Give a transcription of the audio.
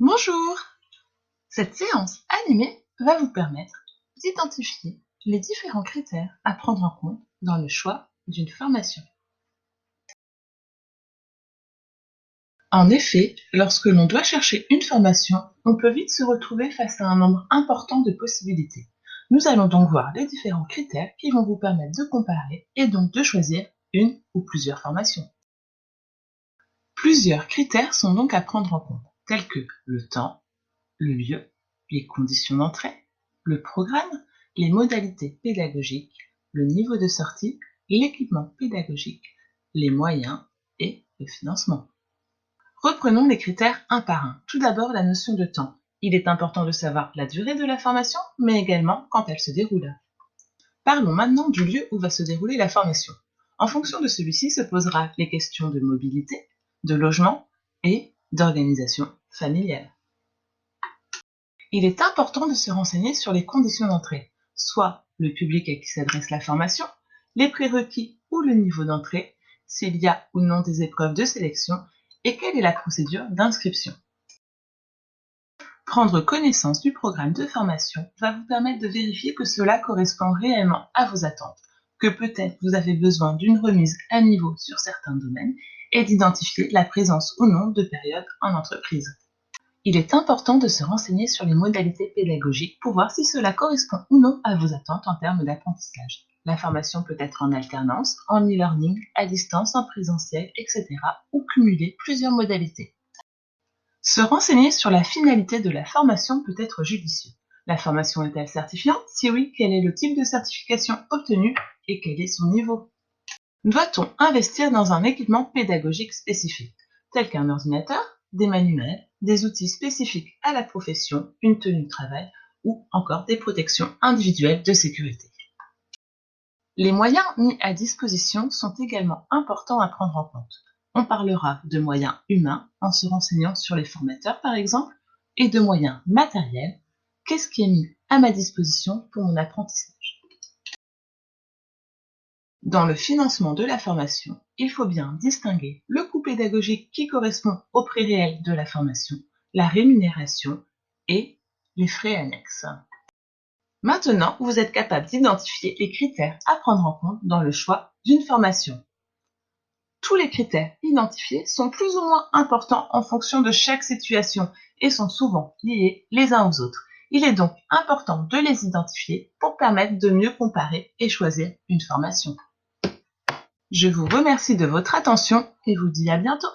Bonjour! Cette séance animée va vous permettre d'identifier les différents critères à prendre en compte dans le choix d'une formation. En effet, lorsque l'on doit chercher une formation, on peut vite se retrouver face à un nombre important de possibilités. Nous allons donc voir les différents critères qui vont vous permettre de comparer et donc de choisir une ou plusieurs formations. Plusieurs critères sont donc à prendre en compte, tels que le temps, le lieu, les conditions d'entrée, le programme, les modalités pédagogiques, le niveau de sortie, l'équipement pédagogique, les moyens et le financement. Reprenons les critères un par un. Tout d'abord, la notion de temps. Il est important de savoir la durée de la formation, mais également quand elle se déroule. Parlons maintenant du lieu où va se dérouler la formation. En fonction de celui-ci se posera les questions de mobilité, de logement et d'organisation familiale. Il est important de se renseigner sur les conditions d'entrée, soit le public à qui s'adresse la formation, les prérequis ou le niveau d'entrée, s'il y a ou non des épreuves de sélection et quelle est la procédure d'inscription. Prendre connaissance du programme de formation va vous permettre de vérifier que cela correspond réellement à vos attentes, que peut-être vous avez besoin d'une remise à niveau sur certains domaines et d'identifier la présence ou non de périodes en entreprise. Il est important de se renseigner sur les modalités pédagogiques pour voir si cela correspond ou non à vos attentes en termes d'apprentissage. La formation peut être en alternance, en e-learning, à distance, en présentiel, etc. ou cumuler plusieurs modalités. Se renseigner sur la finalité de la formation peut être judicieux. La formation est-elle certifiante? Si oui, quel est le type de certification obtenu et quel est son niveau? Doit-on investir dans un équipement pédagogique spécifique, tel qu'un ordinateur, des manuels, des outils spécifiques à la profession, une tenue de travail ou encore des protections individuelles de sécurité? Les moyens mis à disposition sont également importants à prendre en compte. On parlera de moyens humains en se renseignant sur les formateurs par exemple, et de moyens matériels, qu'est-ce qui est mis à ma disposition pour mon apprentissage. Dans le financement de la formation, il faut bien distinguer le coût pédagogique qui correspond au prix réel de la formation, la rémunération et les frais annexes. Maintenant, vous êtes capable d'identifier les critères à prendre en compte dans le choix d'une formation. Tous les critères identifiés sont plus ou moins importants en fonction de chaque situation et sont souvent liés les uns aux autres. Il est donc important de les identifier pour permettre de mieux comparer et choisir une formation. Je vous remercie de votre attention et vous dis à bientôt.